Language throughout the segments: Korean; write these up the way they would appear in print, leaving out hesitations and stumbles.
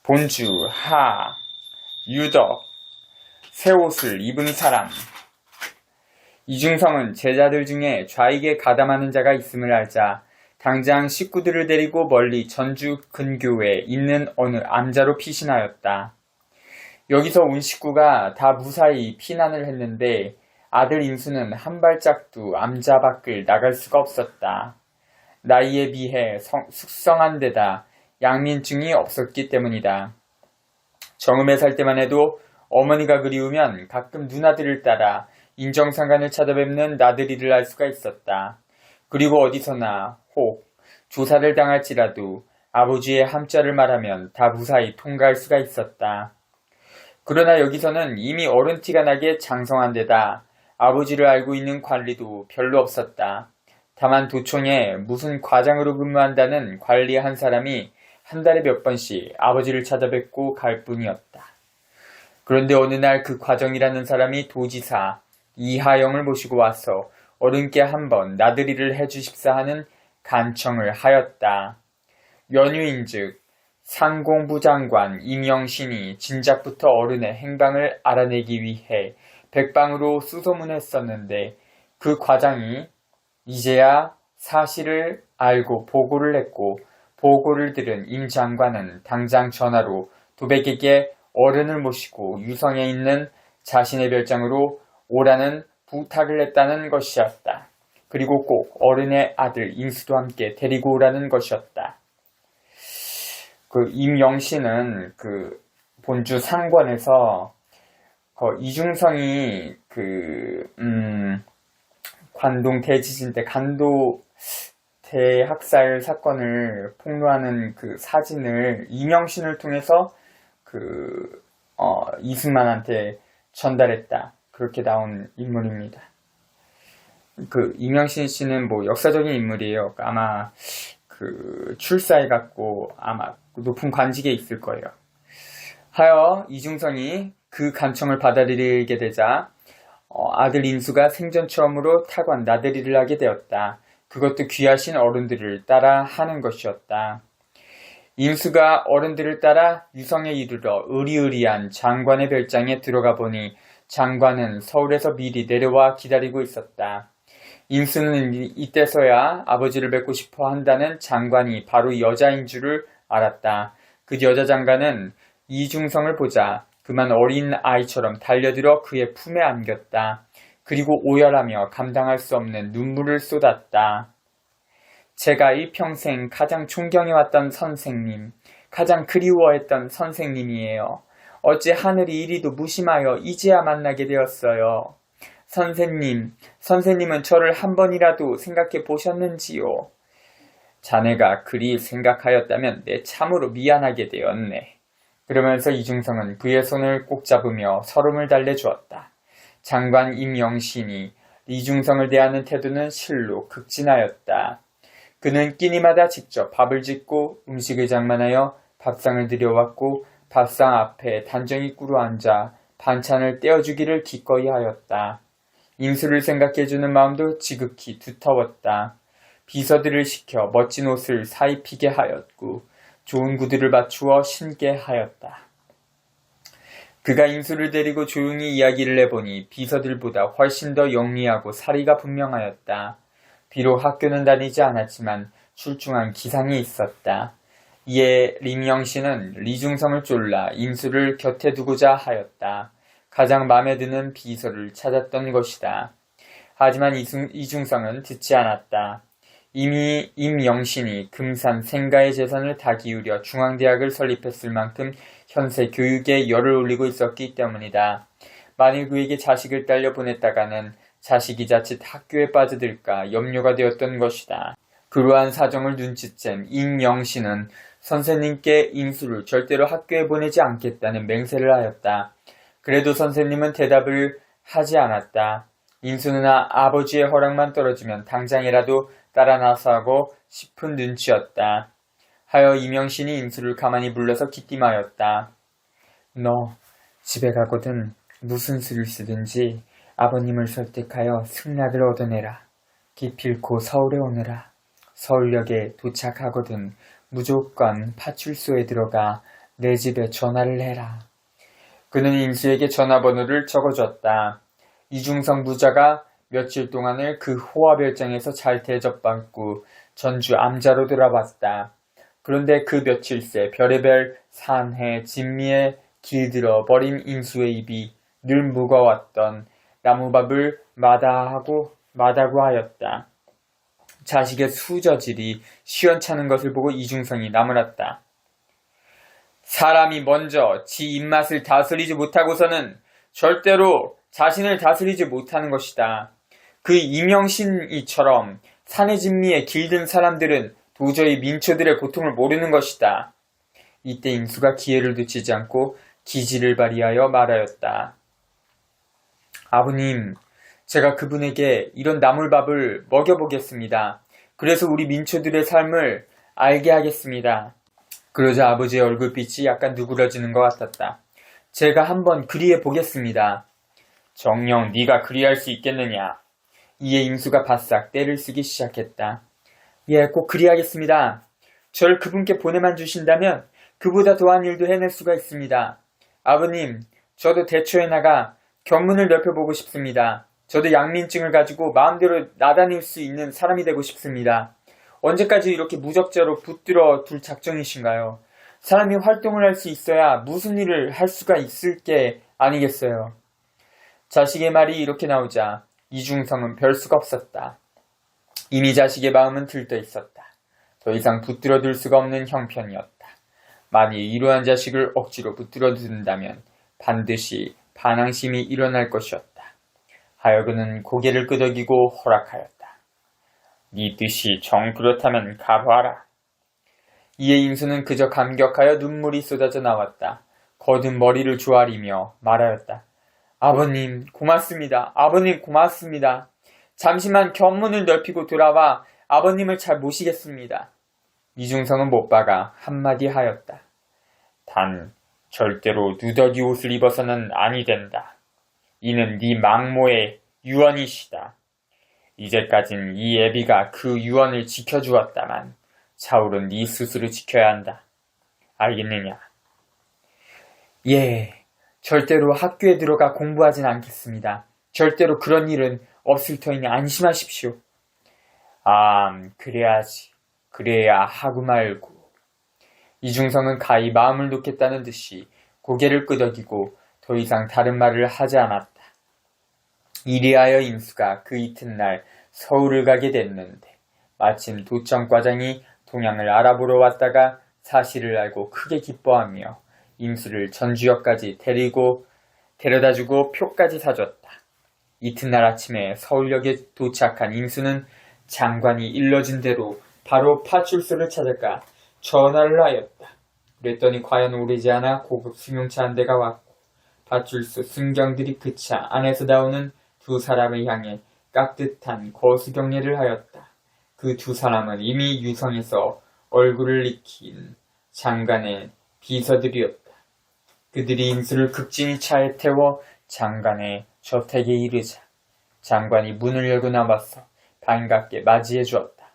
본주, 하, 유덕, 새 옷을 입은 사람. 이중성은 제자들 중에 좌익에 가담하는 자가 있음을 알자 당장 식구들을 데리고 멀리 전주 근교에 있는 어느 암자로 피신하였다. 여기서 온 식구가 다 무사히 피난을 했는데 아들 임수는 한 발짝도 암자 밖을 나갈 수가 없었다. 나이에 비해 숙성한 데다 양민증이 없었기 때문이다. 정음에 살 때만 해도 어머니가 그리우면 가끔 누나들을 따라 인정상간을 찾아뵙는 나들이를 할 수가 있었다. 그리고 어디서나 혹 조사를 당할지라도 아버지의 함자를 말하면 다 무사히 통과할 수가 있었다. 그러나 여기서는 이미 어른 티가 나게 장성한 데다 아버지를 알고 있는 관리도 별로 없었다. 다만 도청에 무슨 과장으로 근무한다는 관리 한 사람이 한 달에 몇 번씩 아버지를 찾아뵙고 갈 뿐이었다. 그런데 어느 날 그 과정이라는 사람이 도지사 이하영을 모시고 와서 어른께 한번 나들이를 해주십사 하는 간청을 하였다. 연유인즉 상공부 장관 임영신이 진작부터 어른의 행방을 알아내기 위해 백방으로 수소문했었는데 그 과장이 이제야 사실을 알고 보고를 했고 보고를 들은 임 장관은 당장 전화로 도백에게 어른을 모시고 유성에 있는 자신의 별장으로 오라는 부탁을 했다는 것이었다. 그리고 꼭 어른의 아들 임수도 함께 데리고 오라는 것이었다. 임영신은 본주 상권에서 이중성이 관동 대지진 때 간도 대학살 사건을 폭로하는 그 사진을 임영신을 통해서 이승만한테 전달했다. 그렇게 나온 인물입니다. 임영신 씨는 역사적인 인물이에요. 아마 출사해갖고 아마 높은 관직에 있을 거예요. 하여 이중성이 그 간청을 받아들이게 되자 아들 인수가 생전 처음으로 타관 나들이를 하게 되었다. 그것도 귀하신 어른들을 따라 하는 것이었다. 인수가 어른들을 따라 유성에 이르러 의리의리한 장관의 별장에 들어가 보니 장관은 서울에서 미리 내려와 기다리고 있었다. 인수는 이때서야 아버지를 뵙고 싶어 한다는 장관이 바로 여자인 줄을 알았다. 그 여자 장관은 이중성을 보자 그만 어린 아이처럼 달려들어 그의 품에 안겼다. 그리고 오열하며 감당할 수 없는 눈물을 쏟았다. 제가 일평생 가장 존경해왔던 선생님, 가장 그리워했던 선생님이에요. 어찌 하늘이 이리도 무심하여 이제야 만나게 되었어요. 선생님은 저를 한 번이라도 생각해 보셨는지요? 자네가 그리 생각하였다면 내 참으로 미안하게 되었네. 그러면서 이중성은 그의 손을 꼭 잡으며 서름을 달래주었다. 장관 임영신이 이중성을 대하는 태도는 실로 극진하였다. 그는 끼니마다 직접 밥을 짓고 음식을 장만하여 밥상을 들여왔고 밥상 앞에 단정히 꿇어 앉아 반찬을 떼어주기를 기꺼이 하였다. 임수를 생각해주는 마음도 지극히 두터웠다. 비서들을 시켜 멋진 옷을 사입히게 하였고 좋은 구두를 맞추어 신게 하였다. 그가 임수를 데리고 조용히 이야기를 해보니 비서들보다 훨씬 더 영리하고 사리가 분명하였다. 비록 학교는 다니지 않았지만 출중한 기상이 있었다. 이에 림영신은 리중성을 쫄라 임수를 곁에 두고자 하였다. 가장 마음에 드는 비서를 찾았던 것이다. 하지만 이중성은 듣지 않았다. 이미 임영신이 금산 생가의 재산을 다 기울여 중앙대학을 설립했을 만큼 현세 교육에 열을 올리고 있었기 때문이다. 만일 그에게 자식을 딸려 보냈다가는 자식이 자칫 학교에 빠져들까 염려가 되었던 것이다. 그러한 사정을 눈치챈 임영신은 선생님께 임수를 절대로 학교에 보내지 않겠다는 맹세를 하였다. 그래도 선생님은 대답을 하지 않았다. 임수는 아버지의 허락만 떨어지면 당장이라도 따라 나서하고 싶은 눈치였다. 하여 임영신이 임수를 가만히 불러서 기띔하였다. 너 집에 가거든 무슨 수를 쓰든지 아버님을 설득하여 승낙을 얻어내라. 기필코 서울에 오너라. 서울역에 도착하거든 무조건 파출소에 들어가 내 집에 전화를 해라. 그는 인수에게 전화번호를 적어줬다. 이중성 부자가 며칠 동안을 그 호화별장에서 잘 대접받고 전주 암자로 돌아왔다. 그런데 그 며칠 새 별의별 산해 진미에 길들어 버린 인수의 입이 늘 무거웠던 나무밥을 마다하고 하였다. 자식의 수저질이 시원찮은 것을 보고 이중성이 나무랐다. 사람이 먼저 지 입맛을 다스리지 못하고서는 절대로 자신을 다스리지 못하는 것이다. 그 이명신이처럼 산의 진미에 길든 사람들은 도저히 민초들의 고통을 모르는 것이다. 이때 인수가 기회를 놓치지 않고 기지를 발휘하여 말하였다. 아버님, 제가 그분에게 이런 나물밥을 먹여보겠습니다. 그래서 우리 민초들의 삶을 알게 하겠습니다. 그러자 아버지의 얼굴빛이 약간 누그러지는 것 같았다. 제가 한번 그리해 보겠습니다. 정녕 네가 그리할 수 있겠느냐? 이에 임수가 바싹 떼를 쓰기 시작했다. 예, 꼭 그리하겠습니다. 절 그분께 보내만 주신다면 그보다 더한 일도 해낼 수가 있습니다. 아버님, 저도 대초에 나가 경문을 넓혀보고 싶습니다. 저도 양민증을 가지고 마음대로 나다닐 수 있는 사람이 되고 싶습니다. 언제까지 이렇게 무적자로 붙들어 둘 작정이신가요? 사람이 활동을 할 수 있어야 무슨 일을 할 수가 있을 게 아니겠어요. 자식의 말이 이렇게 나오자 이중성은 별 수가 없었다. 이미 자식의 마음은 들떠 있었다. 더 이상 붙들어 둘 수가 없는 형편이었다. 만일 이러한 자식을 억지로 붙들어 둔다면 반드시 반항심이 일어날 것이었다. 하여 그는 고개를 끄덕이고 허락하였다. 네 뜻이 정 그렇다면 가봐라. 이에 임수는 그저 감격하여 눈물이 쏟아져 나왔다. 거듭 머리를 조아리며 말하였다. 아버님 고맙습니다. 아버님 고맙습니다. 잠시만 견문을 넓히고 돌아와 아버님을 잘 모시겠습니다. 이중성은 못 박아 한마디 하였다. 단 절대로 누더기 옷을 입어서는 아니 된다. 이는 네 망모의 유언이시다. 이제까진 이 애비가 그 유언을 지켜주었다만 차후로 네 스스로 지켜야 한다. 알겠느냐? 예, 절대로 학교에 들어가 공부하진 않겠습니다. 절대로 그런 일은 없을 터이니 안심하십시오. 그래야지. 그래야 하고 말고. 이중성은 가히 마음을 놓겠다는 듯이 고개를 끄덕이고 더 이상 다른 말을 하지 않았다. 이리하여 임수가 그 이튿날 서울을 가게 됐는데 마침 도청과장이 동양을 알아보러 왔다가 사실을 알고 크게 기뻐하며 임수를 전주역까지 데려다주고 표까지 사줬다. 이튿날 아침에 서울역에 도착한 임수는 장관이 일러진 대로 바로 파출소를 찾아가 전화를 하였다. 그랬더니 과연 오래지 않아 고급 승용차 한 대가 왔고 파출소 승경들이 그 차 안에서 나오는 두 사람을 향해 깍듯한 거수경례를 하였다. 그 두 사람은 이미 유성에서 얼굴을 익힌 장관의 비서들이었다. 그들이 임수를 극진히 차에 태워 장관의 저택에 이르자 장관이 문을 열고 나와서 반갑게 맞이해 주었다.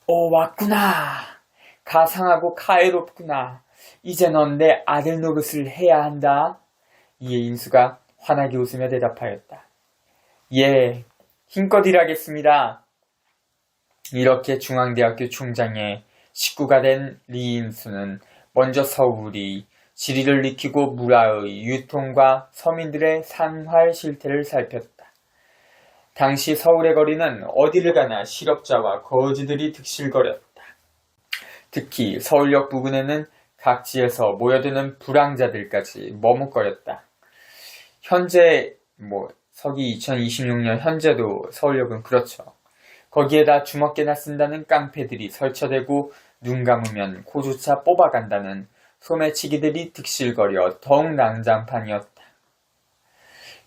왔구나. 가상하고 가해롭구나. 이제 넌 내 아들 노릇을 해야 한다. 이에 인수가 환하게 웃으며 대답하였다. 예, 힘껏 일하겠습니다. 이렇게 중앙대학교 총장의 식구가 된 리인수는 먼저 서울이 지리를 익히고 문화의 유통과 서민들의 생활 실태를 살폈다. 당시 서울의 거리는 어디를 가나 실업자와 거지들이 득실거렸다. 특히 서울역 부근에는 각지에서 모여드는 불황자들까지 머뭇거렸다. 현재 서기 2026년 현재도 서울역은 그렇죠. 거기에다 주먹개나 쓴다는 깡패들이 설쳐대고 눈 감으면 코조차 뽑아간다는 소매치기들이 득실거려 더욱 난장판이었다.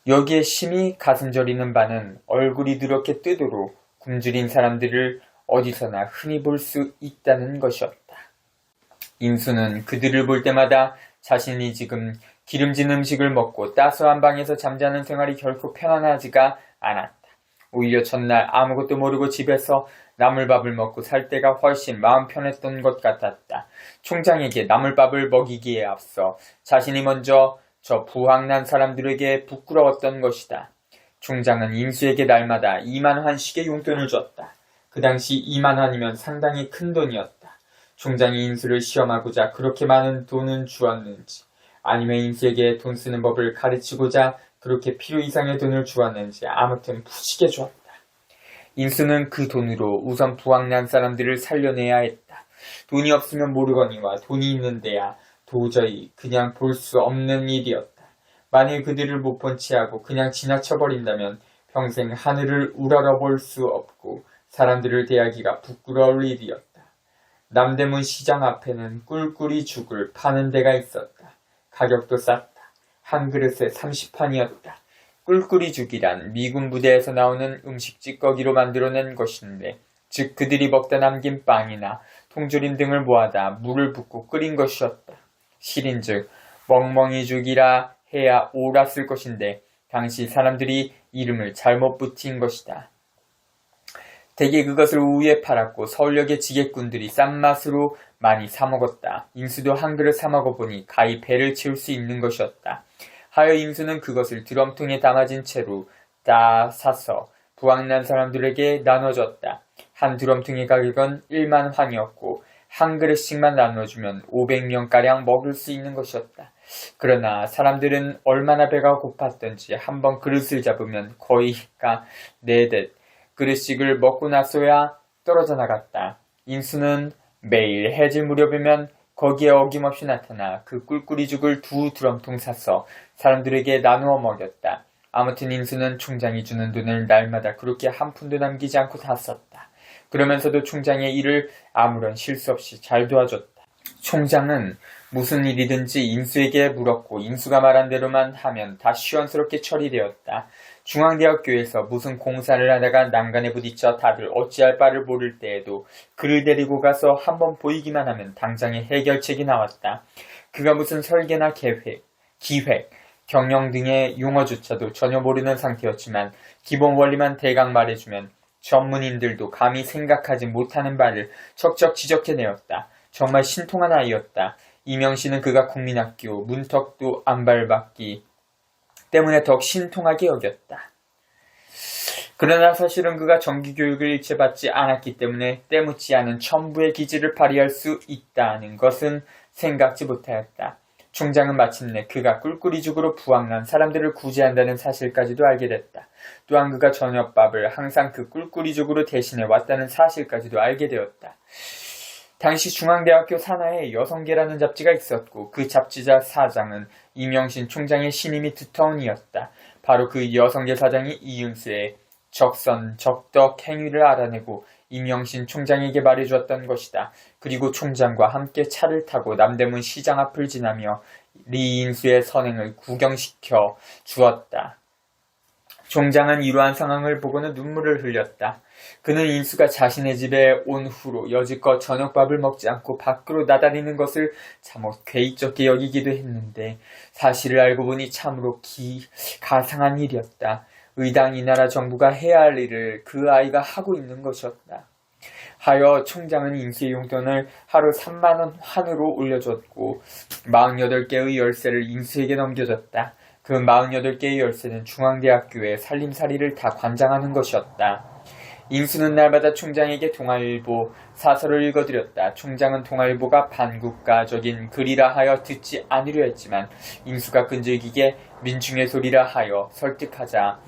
여기에 심히 가슴 저리는 바는 얼굴이 누렇게 뜨도록 굶주린 사람들을 어디서나 흔히 볼 수 있다는 것이었다. 임수는 그들을 볼 때마다 자신이 지금 기름진 음식을 먹고 따스한 방에서 잠자는 생활이 결코 편안하지가 않았다. 오히려 전날 아무것도 모르고 집에서 나물밥을 먹고 살 때가 훨씬 마음 편했던 것 같았다. 총장에게 나물밥을 먹이기에 앞서 자신이 먼저 저 부황난 사람들에게 부끄러웠던 것이다. 총장은 인수에게 날마다 2만 환씩의 용돈을 줬다. 그 당시 2만 환이면 상당히 큰 돈이었다. 총장이 인수를 시험하고자 그렇게 많은 돈을 주었는지, 아니면 인수에게 돈 쓰는 법을 가르치고자 그렇게 필요 이상의 돈을 주었는지, 아무튼 푸시게 줬다. 인수는 그 돈으로 우선 부황난 사람들을 살려내야 했다. 돈이 없으면 모르거니와 돈이 있는 데야 도저히 그냥 볼 수 없는 일이었다. 만일 그들을 못 본 채하고 그냥 지나쳐버린다면 평생 하늘을 우러러볼 수 없고 사람들을 대하기가 부끄러울 일이었다. 남대문 시장 앞에는 꿀꿀이 죽을 파는 데가 있었다. 가격도 쌌다. 한 그릇에 30판이었다. 꿀꿀이 죽이란 미군 부대에서 나오는 음식 찌꺼기로 만들어낸 것인데, 즉 그들이 먹다 남긴 빵이나 통조림 등을 모아다 물을 붓고 끓인 것이었다. 실인즉 멍멍이 죽이라 해야 옳았을 것인데 당시 사람들이 이름을 잘못 붙인 것이다. 대개 그것을 우유에 팔았고 서울역의 지객꾼들이 싼 맛으로 많이 사먹었다. 인수도 한 그릇 사먹어보니 가히 배를 채울 수 있는 것이었다. 하여 인수는 그것을 드럼통에 담아진 채로 다 사서 부황난 사람들에게 나눠줬다. 한 드럼통의 가격은 1만 환이었고 한 그릇씩만 나눠주면 500명가량 먹을 수 있는 것이었다. 그러나 사람들은 얼마나 배가 고팠던지 한번 그릇을 잡으면 거의가 4댓 그릇씩을 먹고 나서야 떨어져 나갔다. 인수는 매일 해질 무렵이면 거기에 어김없이 나타나 그 꿀꿀이죽을 2 드럼통 사서 사람들에게 나누어 먹였다. 아무튼 인수는 총장이 주는 돈을 날마다 그렇게 한 푼도 남기지 않고 다 썼다. 그러면서도 총장의 일을 아무런 실수 없이 잘 도와줬다. 총장은 무슨 일이든지 인수에게 물었고 인수가 말한 대로만 하면 다 시원스럽게 처리되었다. 중앙대학교에서 무슨 공사를 하다가 난간에 부딪혀 다들 어찌할 바를 모를 때에도 그를 데리고 가서 한번 보이기만 하면 당장의 해결책이 나왔다. 그가 무슨 설계나 계획, 기획, 경영 등의 용어조차도 전혀 모르는 상태였지만 기본 원리만 대강 말해주면 전문인들도 감히 생각하지 못하는 바를 척척 지적해내었다. 정말 신통한 아이였다. 이명씨는 그가 국민학교 문턱도 안 밟았기 때문에 더욱 신통하게 여겼다. 그러나 사실은 그가 정기교육을 일체 받지 않았기 때문에 때묻지 않은 천부의 기질을 발휘할 수 있다는 것은 생각지 못하였다. 총장은 마침내 그가 꿀꿀이죽으로 부황난 사람들을 구제한다는 사실까지도 알게 됐다. 또한 그가 저녁밥을 항상 그 꿀꿀이죽으로 대신해 왔다는 사실까지도 알게 되었다. 당시 중앙대학교 산하에 여성계라는 잡지가 있었고 그 잡지자 사장은 이명신 총장의 신임이 두터운 이였다. 바로 그 여성계 사장이 이윤수의 적덕 행위를 알아내고 이명신 총장에게 말해주었던 것이다. 그리고 총장과 함께 차를 타고 남대문 시장 앞을 지나며 리인수의 선행을 구경시켜 주었다. 총장은 이러한 상황을 보고는 눈물을 흘렸다. 그는 인수가 자신의 집에 온 후로 여지껏 저녁밥을 먹지 않고 밖으로 나다니는 것을 참못 괴이쩍게 여기기도 했는데 사실을 알고 보니 참으로 가상한 일이었다. 의당 이 나라 정부가 해야 할 일을 그 아이가 하고 있는 것이었다. 하여 총장은 인수의 용돈을 하루 3만원 환으로 올려줬고 48개의 열쇠를 인수에게 넘겨줬다. 그 48개의 열쇠는 중앙대학교의 살림살이를 다 관장하는 것이었다. 인수는 날마다 총장에게 동아일보 사설을 읽어드렸다. 총장은 동아일보가 반국가적인 글이라 하여 듣지 않으려 했지만 인수가 끈질기게 민중의 소리라 하여 설득하자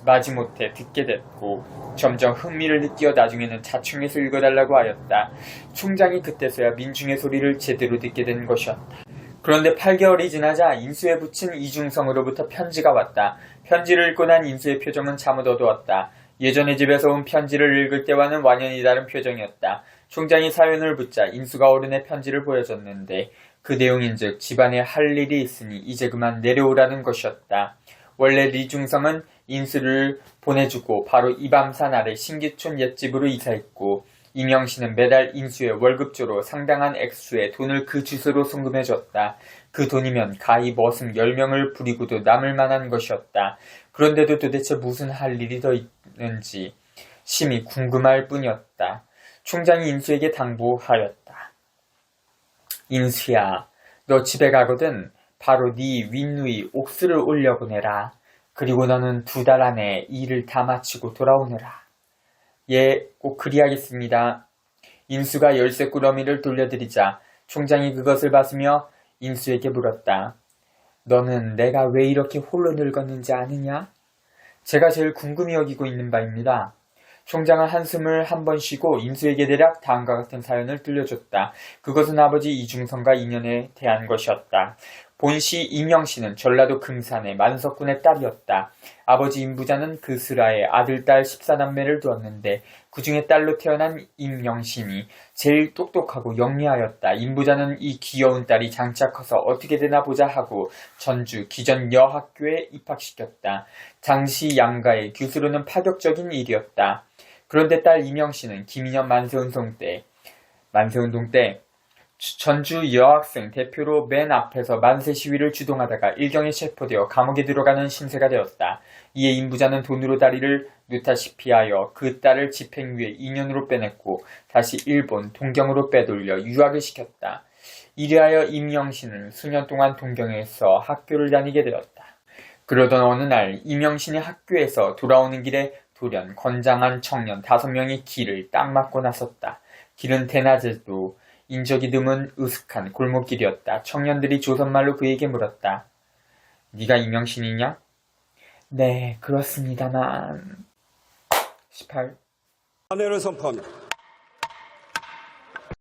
마지못해 듣게 됐고 점점 흥미를 느끼어 나중에는 자충해서 읽어달라고 하였다. 총장이 그때서야 민중의 소리를 제대로 듣게 된 것이었다. 그런데 8개월이 지나자 인수에 붙인 이중성으로부터 편지가 왔다. 편지를 읽고 난 인수의 표정은 잠옷 어두웠다. 예전에 집에서 온 편지를 읽을 때와는 완연히 다른 표정이었다. 총장이 사연을 붙자 인수가 어른의 편지를 보여줬는데 그 내용인즉 집안에 할 일이 있으니 이제 그만 내려오라는 것이었다. 원래 리중성은 인수를 보내주고 바로 이밤산 아래 신기촌 옛집으로 이사했고 이명씨는 매달 인수의 월급조로 상당한 액수의 돈을 그 주소로 송금해줬다. 그 돈이면 가히 머슴 10명을 부리고도 남을 만한 것이었다. 그런데도 도대체 무슨 할 일이 더 있는지 심히 궁금할 뿐이었다. 총장이 인수에게 당부하였다. 인수야, 너 집에 가거든 바로 네 윗누이 옥수를 올려보내라. 그리고 너는 2달 안에 일을 다 마치고 돌아오너라. 예, 꼭 그리하겠습니다. 인수가 열쇠 꾸러미를 돌려드리자 총장이 그것을 받으며 인수에게 물었다. 너는 내가 왜 이렇게 홀로 늙었는지 아느냐? 제가 제일 궁금히 여기고 있는 바입니다. 총장은 한숨을 한 번 쉬고 인수에게 대략 다음과 같은 사연을 들려줬다. 그것은 아버지 이중성과 인연에 대한 것이었다. 본시 임영씨는 전라도 금산의 만석군의 딸이었다. 아버지 임부자는 그 스라에 아들, 딸 14남매를 두었는데 그 중에 딸로 태어난 임영신이 제일 똑똑하고 영리하였다. 임부자는 이 귀여운 딸이 장차 커서 어떻게 되나 보자 하고 전주 기전 여학교에 입학시켰다. 당시 양가의 교수로는 파격적인 일이었다. 그런데 딸 임영신은 김인현 만세운동 때 전주 여학생 대표로 맨 앞에서 만세 시위를 주동하다가 일경에 체포되어 감옥에 들어가는 신세가 되었다. 이에 임부자는 돈으로 다리를 놓다시피 하여 그 딸을 집행유예 2년으로 빼냈고 다시 일본 동경으로 빼돌려 유학을 시켰다. 이리하여 임영신은 수년 동안 동경에서 학교를 다니게 되었다. 그러던 어느 날 임영신이 학교에서 돌아오는 길에 돌연 건장한 청년 5명이 길을 딱 막고 나섰다. 길은 대낮에도 인적이 드문 으슥한 골목길이었다. 청년들이 조선말로 그에게 물었다. 네가 임영신이냐? 네, 그렇습니다만. 18. 탄핵을 선포합니다.